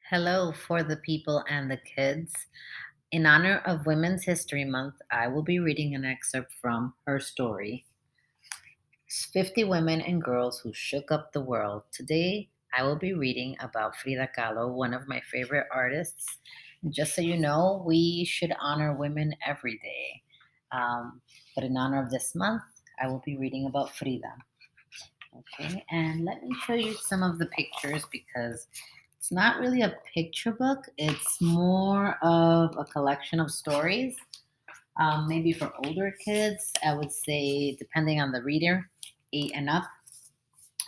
Hello for the people and the kids. In honor of Women's History Month, I will be reading an excerpt from Herstory, 50 Women and Girls Who Shook Up the World. Today, I will be reading about Frida Kahlo, one of my favorite artists. And just so you know, we should honor women every day. But in honor of this month, I will be reading about Frida. Okay, and let me show you some of the pictures because it's not really a picture book. It's more of a collection of stories, maybe for older kids. I would say, depending on the reader, 8 and up.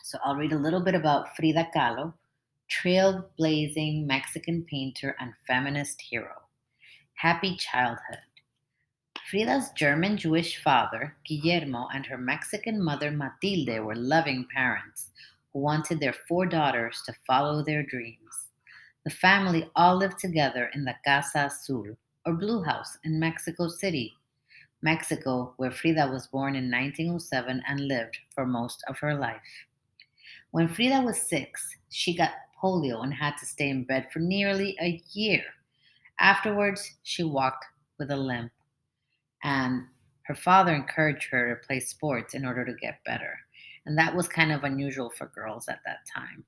So I'll read a little bit about Frida Kahlo, trailblazing Mexican painter and feminist hero. Happy childhood. Frida's German Jewish father, Guillermo, and her Mexican mother, Matilde, were loving parents who wanted their 4 daughters to follow their dreams. The family all lived together in the Casa Azul, or Blue House, in Mexico City, Mexico, where Frida was born in 1907 and lived for most of her life. When Frida was 6, she got polio and had to stay in bed for nearly a year. Afterwards, she walked with a limp, and her father encouraged her to play sports in order to get better. And that was kind of unusual for girls at that time.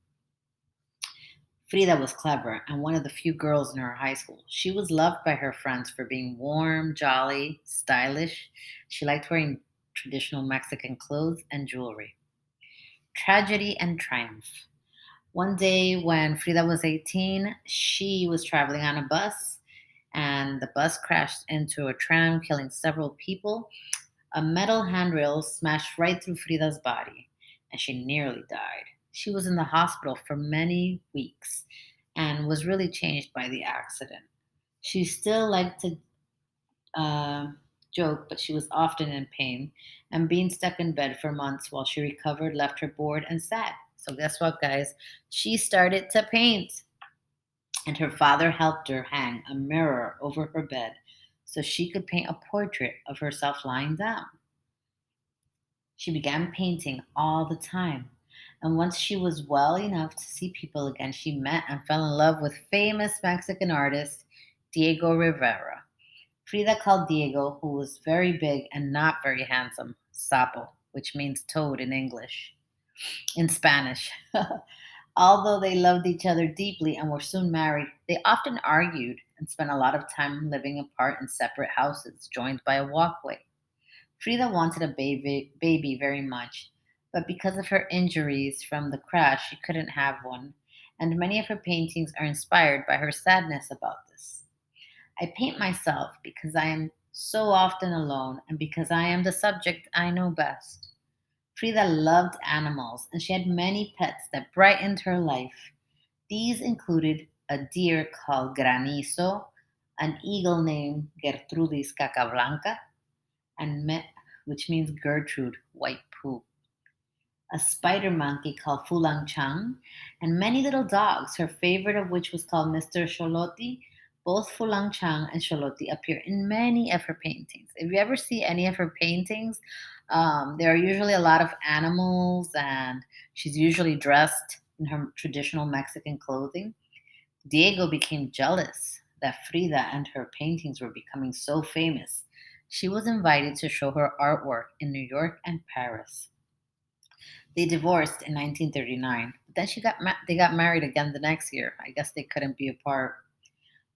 Frida was clever and one of the few girls in her high school. She was loved by her friends for being warm, jolly, stylish. She liked wearing traditional Mexican clothes and jewelry. Tragedy and triumph. One day when Frida was 18, she was traveling on a bus and the bus crashed into a tram, killing several people. A metal handrail smashed right through Frida's body, and she nearly died. She was in the hospital for many weeks and was really changed by the accident. She still liked to uh, joke, but she was often in pain, and being stuck in bed for months while she recovered left her bored and sad. So, guess what, guys? She started to paint, and her father helped her hang a mirror over her bed so she could paint a portrait of herself lying down. She began painting all the time. And once she was well enough to see people again, she met and fell in love with famous Mexican artist Diego Rivera. Frida called Diego, who was very big and not very handsome, sapo, which means toad in English, in Spanish. Although they loved each other deeply and were soon married, they often argued and spent a lot of time living apart in separate houses, joined by a walkway. Frida wanted a baby very much, but because of her injuries from the crash, she couldn't have one, and many of her paintings are inspired by her sadness about this. I paint myself because I am so often alone and because I am the subject I know best. Frida loved animals, and she had many pets that brightened her life. These included a deer called Granizo, an eagle named Gertrudis Cacablanca, and which means Gertrude, white poop, a spider monkey called Fulang Chang, and many little dogs, her favorite of which was called Mr. Xoloti. Both Fulang Chang and Xoloti appear in many of her paintings. If you ever see any of her paintings, there are usually a lot of animals, and she's usually dressed in her traditional Mexican clothing. Diego became jealous that Frida and her paintings were becoming so famous. She was invited to show her artwork in New York and Paris. They divorced in 1939, but then they got married again the next year. I guess they couldn't be apart.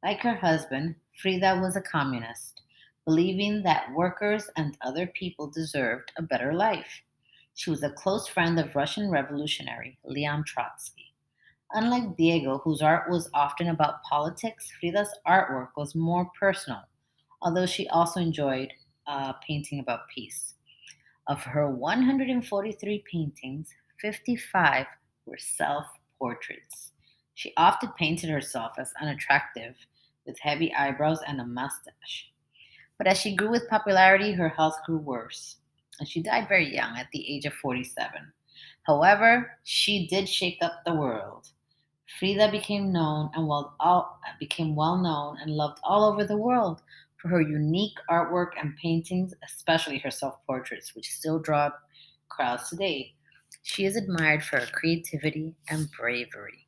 Like her husband, Frida was a communist, believing that workers and other people deserved a better life. She was a close friend of Russian revolutionary Leon Trotsky. Unlike Diego, whose art was often about politics, Frida's artwork was more personal, although she also enjoyed painting about peace. Of her 143 paintings, 55 were self portraits. She often painted herself as unattractive, with heavy eyebrows and a mustache. But as she grew with popularity, her health grew worse, and she died very young at the age of 47. However, she did shake up the world. Frida became well known and loved all over the world for her unique artwork and paintings, especially her self portraits, which still draw crowds today. She is admired for her creativity and bravery.